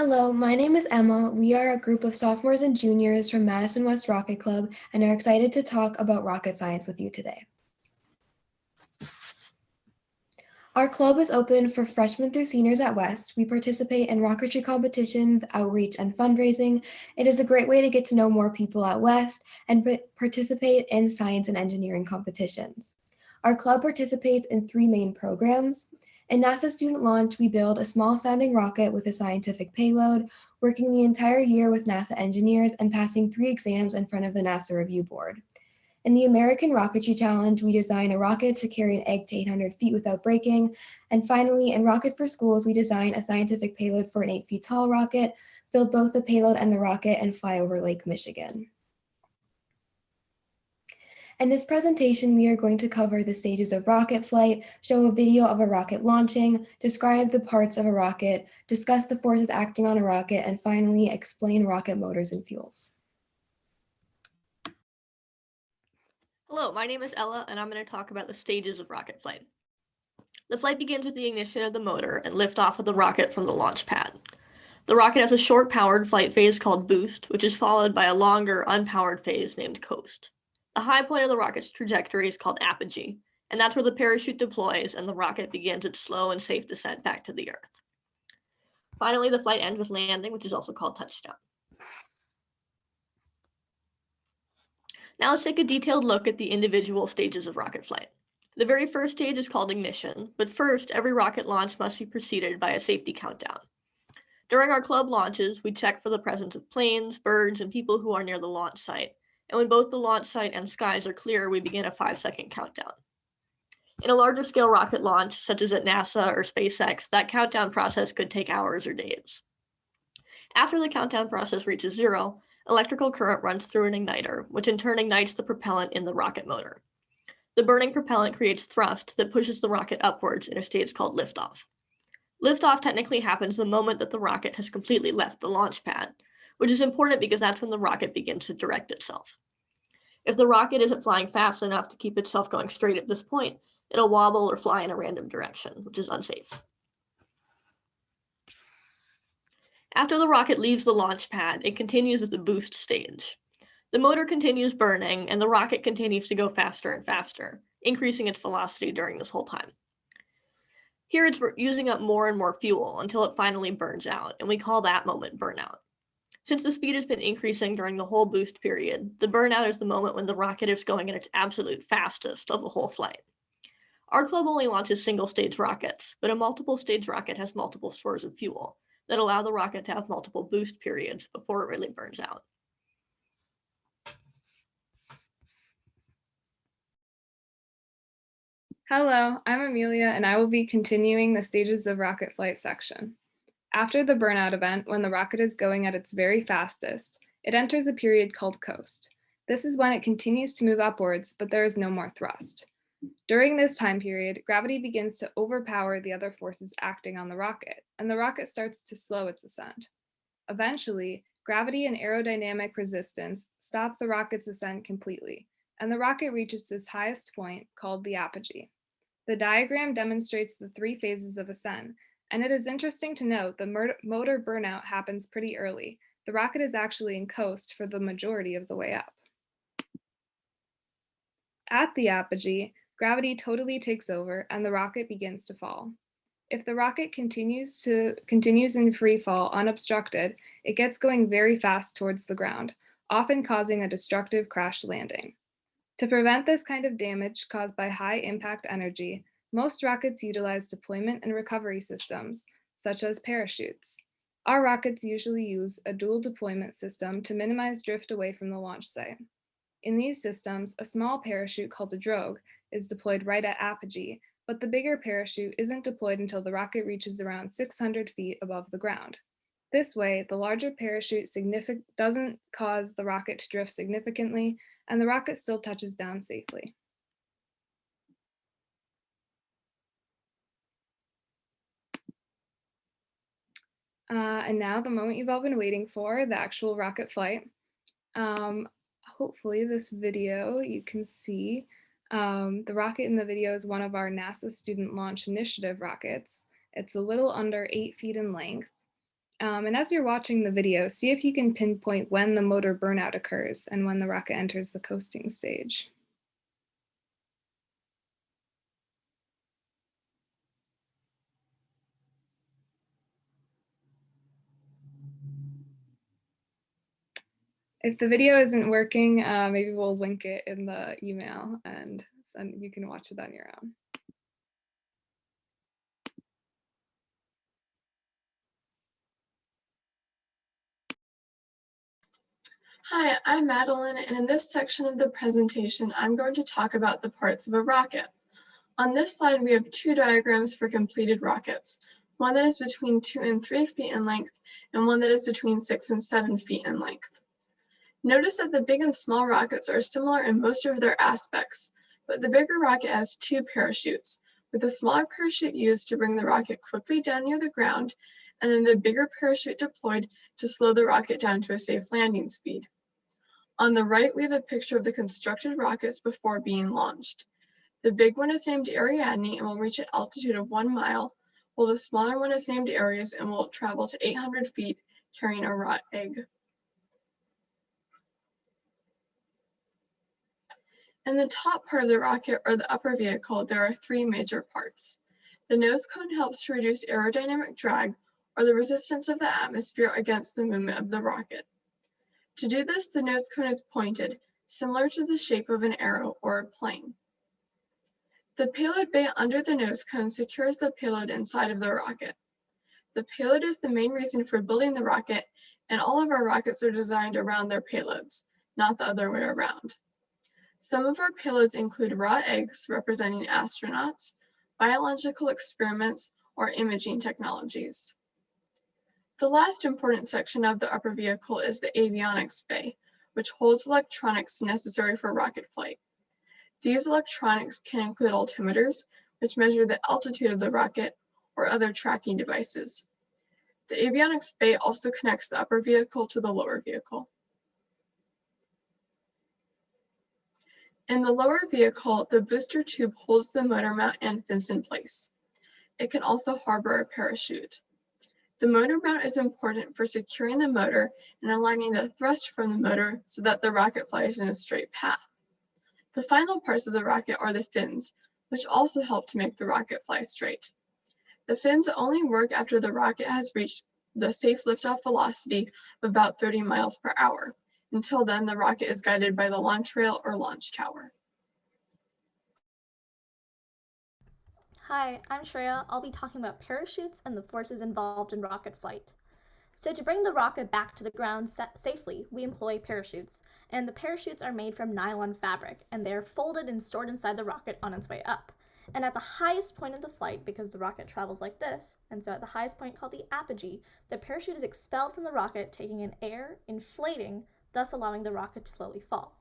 Hello, my name is Emma. We are a group of sophomores and juniors from Madison West Rocket Club and are excited to talk about rocket science with you today. Our club is open for freshmen through seniors at West. We participate in rocketry competitions, outreach, and fundraising. It is a great way to get to know more people at West and participate in science and engineering competitions. Our club participates in 3 main programs. In NASA Student Launch, we build a small sounding rocket with a scientific payload, working the entire year with NASA engineers and passing 3 exams in front of the NASA Review Board. In the American Rocketry Challenge, we design a rocket to carry an egg to 800 feet without breaking. And finally, in Rocket for Schools, we design a scientific payload for an 8 feet tall rocket, build both the payload and the rocket, and fly over Lake Michigan. In this presentation, we are going to cover the stages of rocket flight, show a video of a rocket launching, describe the parts of a rocket, discuss the forces acting on a rocket, and finally explain rocket motors and fuels. Hello, my name is Ella, and I'm going to talk about the stages of rocket flight. The flight begins with the ignition of the motor and liftoff of the rocket from the launch pad. The rocket has a short powered flight phase called boost, which is followed by a longer unpowered phase named coast. The high point of the rocket's trajectory is called apogee, and that's where the parachute deploys and the rocket begins its slow and safe descent back to the Earth. Finally, the flight ends with landing, which is also called touchdown. Now let's take a detailed look at the individual stages of rocket flight. The very first stage is called ignition, but first, every rocket launch must be preceded by a safety countdown. During our club launches, we check for the presence of planes, birds, and people who are near the launch site. And when both the launch site and skies are clear, we begin a 5-second countdown. In a larger scale rocket launch, such as at NASA or SpaceX, that countdown process could take hours or days. After the countdown process reaches 0, electrical current runs through an igniter, which in turn ignites the propellant in the rocket motor. The burning propellant creates thrust that pushes the rocket upwards in a stage called liftoff. Liftoff technically happens the moment that the rocket has completely left the launch pad, which is important because that's when the rocket begins to direct itself. If the rocket isn't flying fast enough to keep itself going straight at this point, it'll wobble or fly in a random direction, which is unsafe. After the rocket leaves the launch pad, it continues with the boost stage. The motor continues burning, and the rocket continues to go faster and faster, increasing its velocity during this whole time. Here it's using up more and more fuel until it finally burns out, and we call that moment burnout. Since the speed has been increasing during the whole boost period, the burnout is the moment when the rocket is going at its absolute fastest of the whole flight. Our club only launches single-stage rockets, but a multiple-stage rocket has multiple stores of fuel that allow the rocket to have multiple boost periods before it really burns out. Hello, I'm Amelia, and I will be continuing the stages of rocket flight section. After the burnout event, when the rocket is going at its very fastest, it enters a period called coast. This is when it continues to move upwards, but there is no more thrust. During this time period, gravity begins to overpower the other forces acting on the rocket, and the rocket starts to slow its ascent. Eventually, gravity and aerodynamic resistance stop the rocket's ascent completely, and the rocket reaches its highest point, called the apogee. The diagram demonstrates the 3 phases of ascent, and it is interesting to note the motor burnout happens pretty early. The rocket is actually in coast for the majority of the way up. At the apogee, gravity totally takes over and the rocket begins to fall. If the rocket continues in free fall unobstructed, it gets going very fast towards the ground, often causing a destructive crash landing. To prevent this kind of damage caused by high impact energy, most rockets utilize deployment and recovery systems, such as parachutes. Our rockets usually use a dual deployment system to minimize drift away from the launch site. In these systems, a small parachute called a drogue is deployed right at apogee, but the bigger parachute isn't deployed until the rocket reaches around 600 feet above the ground. This way, the larger parachute doesn't cause the rocket to drift significantly, and the rocket still touches down safely. And now the moment you've all been waiting for, the actual rocket flight. Hopefully this video you can see. The rocket in the video is one of our NASA Student Launch Initiative rockets. It's a little under 8 feet in length. And as you're watching the video, see if you can pinpoint when the motor burnout occurs and when the rocket enters the coasting stage. If the video isn't working, maybe we'll link it in the email and you can watch it on your own. Hi, I'm Madeline, and in this section of the presentation, I'm going to talk about the parts of a rocket. On this slide, we have two diagrams for completed rockets, one that is between 2 and 3 feet in length, and one that is between 6 and 7 feet in length. Notice that the big and small rockets are similar in most of their aspects, but the bigger rocket has two parachutes, with the smaller parachute used to bring the rocket quickly down near the ground, and then the bigger parachute deployed to slow the rocket down to a safe landing speed. On the right, we have a picture of the constructed rockets before being launched. The big one is named Ariadne and will reach an altitude of 1 mile, while the smaller one is named Ares and will travel to 800 feet carrying a raw egg. In the top part of the rocket, or the upper vehicle, there are three major parts. The nose cone helps to reduce aerodynamic drag, or the resistance of the atmosphere against the movement of the rocket. To do this, the nose cone is pointed, similar to the shape of an arrow or a plane. The payload bay under the nose cone secures the payload inside of the rocket. The payload is the main reason for building the rocket, and all of our rockets are designed around their payloads, not the other way around. Some of our payloads include raw eggs representing astronauts, biological experiments, or imaging technologies. The last important section of the upper vehicle is the avionics bay, which holds electronics necessary for rocket flight. These electronics can include altimeters, which measure the altitude of the rocket, or other tracking devices. The avionics bay also connects the upper vehicle to the lower vehicle. In the lower vehicle, the booster tube holds the motor mount and fins in place. It can also harbor a parachute. The motor mount is important for securing the motor and aligning the thrust from the motor so that the rocket flies in a straight path. The final parts of the rocket are the fins, which also help to make the rocket fly straight. The fins only work after the rocket has reached the safe liftoff velocity of about 30 miles per hour. Until then, the rocket is guided by the launch rail or launch tower. Hi, I'm Shreya. I'll be talking about parachutes and the forces involved in rocket flight. So to bring the rocket back to the ground safely, we employ parachutes, and the parachutes are made from nylon fabric, and they're folded and stored inside the rocket on its way up. And at the highest point of the flight, because the rocket travels like this, and so at the highest point called the apogee, the parachute is expelled from the rocket, taking in air, inflating, thus allowing the rocket to slowly fall.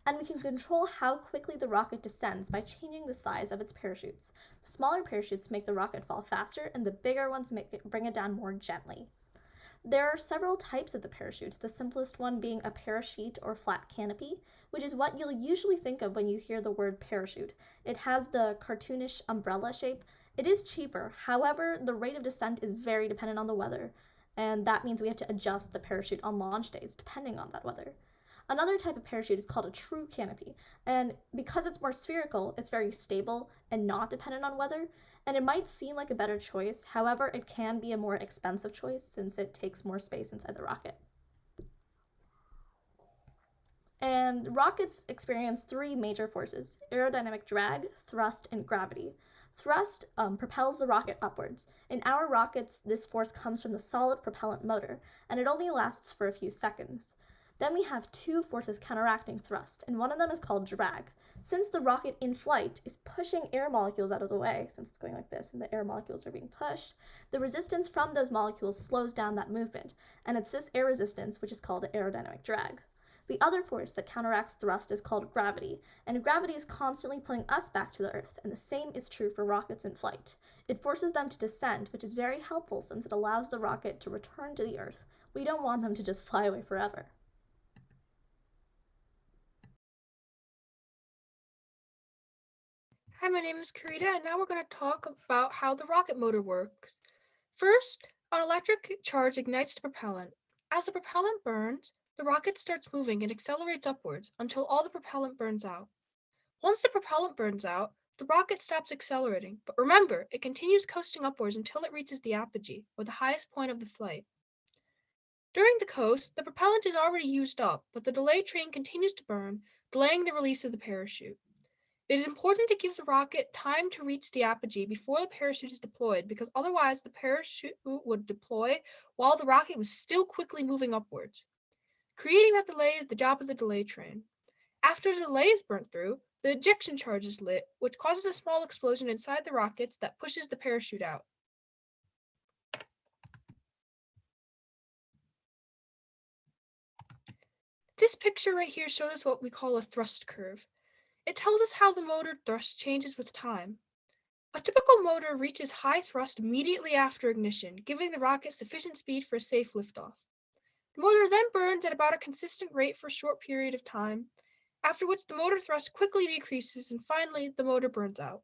And we can control how quickly the rocket descends by changing the size of its parachutes. The smaller parachutes make the rocket fall faster, and the bigger ones bring it down more gently. There are several types of the parachute, the simplest one being a parachute or flat canopy, which is what you'll usually think of when you hear the word parachute. It has the cartoonish umbrella shape. It is cheaper, however, the rate of descent is very dependent on the weather, and that means we have to adjust the parachute on launch days depending on that weather. Another type of parachute is called a true canopy, and because it's more spherical, it's very stable and not dependent on weather, and it might seem like a better choice, however, it can be a more expensive choice since it takes more space inside the rocket. And rockets experience three major forces: aerodynamic drag, thrust, and gravity. Thrust propels the rocket upwards. In our rockets, this force comes from the solid propellant motor, and it only lasts for a few seconds. Then we have two forces counteracting thrust, and one of them is called drag. Since the rocket in flight is pushing air molecules out of the way, since it's going like this and the air molecules are being pushed, the resistance from those molecules slows down that movement, and it's this air resistance which is called aerodynamic drag. The other force that counteracts thrust is called gravity, and gravity is constantly pulling us back to the Earth, and the same is true for rockets in flight. It forces them to descend, which is very helpful since it allows the rocket to return to the Earth. We don't want them to just fly away forever. Hi, my name is Karita, and now we're going to talk about how the rocket motor works. First, An electric charge ignites the propellant. As the propellant burns, the rocket starts moving and accelerates upwards until all the propellant burns out. Once the propellant burns out, the rocket stops accelerating, but remember, it continues coasting upwards until it reaches the apogee, or the highest point of the flight. During the coast, the propellant is already used up, but the delay train continues to burn, delaying the release of the parachute. It is important to give the rocket time to reach the apogee before the parachute is deployed, because otherwise the parachute would deploy while the rocket was still quickly moving upwards. Creating that delay is the job of the delay train. After the delay is burnt through, the ejection charge is lit, which causes a small explosion inside the rockets that pushes the parachute out. This picture right here shows us what we call a thrust curve. It tells us how the motor thrust changes with time. A typical motor reaches high thrust immediately after ignition, giving the rocket sufficient speed for a safe liftoff. The motor then burns at about a consistent rate for a short period of time, after which the motor thrust quickly decreases and finally the motor burns out.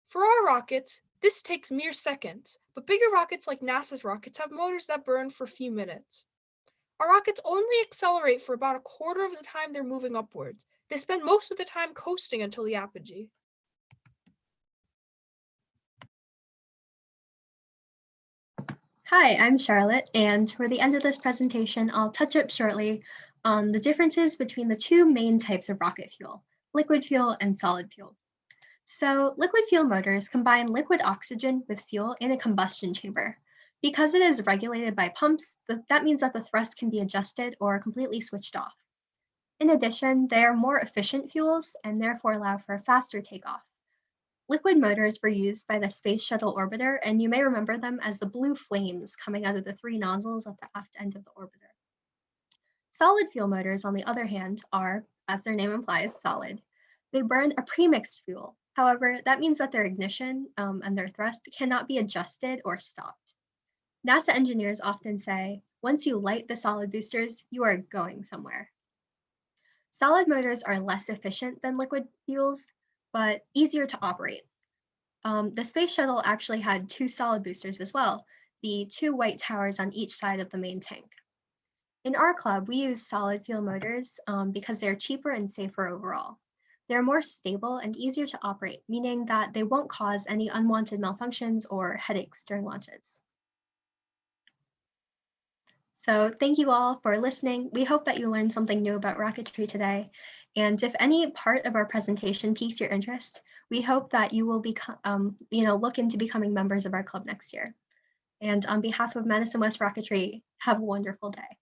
For our rockets, this takes mere seconds, but bigger rockets like NASA's rockets have motors that burn for a few minutes. Our rockets only accelerate for about a quarter of the time they're moving upwards. They spend most of the time coasting until the apogee. Hi, I'm Charlotte, and for the end of this presentation, I'll touch up shortly on the differences between the two main types of rocket fuel, liquid fuel and solid fuel. So liquid fuel motors combine liquid oxygen with fuel in a combustion chamber. Because it is regulated by pumps, that means that the thrust can be adjusted or completely switched off. In addition, they are more efficient fuels and therefore allow for a faster takeoff. Liquid motors were used by the Space Shuttle orbiter, and you may remember them as the blue flames coming out of the 3 nozzles at the aft end of the orbiter. Solid fuel motors, on the other hand, are, as their name implies, solid. They burn a premixed fuel. However, that means that their ignition and their thrust cannot be adjusted or stopped. NASA engineers often say, once you light the solid boosters, you are going somewhere. Solid motors are less efficient than liquid fuels, but easier to operate. The Space Shuttle actually had 2 solid boosters as well, the 2 white towers on each side of the main tank. In our club, we use solid fuel motors because they're cheaper and safer overall. They're more stable and easier to operate, meaning that they won't cause any unwanted malfunctions or headaches during launches. So thank you all for listening. We hope that you learned something new about rocketry today. And if any part of our presentation piques your interest, we hope that you will look into becoming members of our club next year. And on behalf of Madison West Rocketry, have a wonderful day.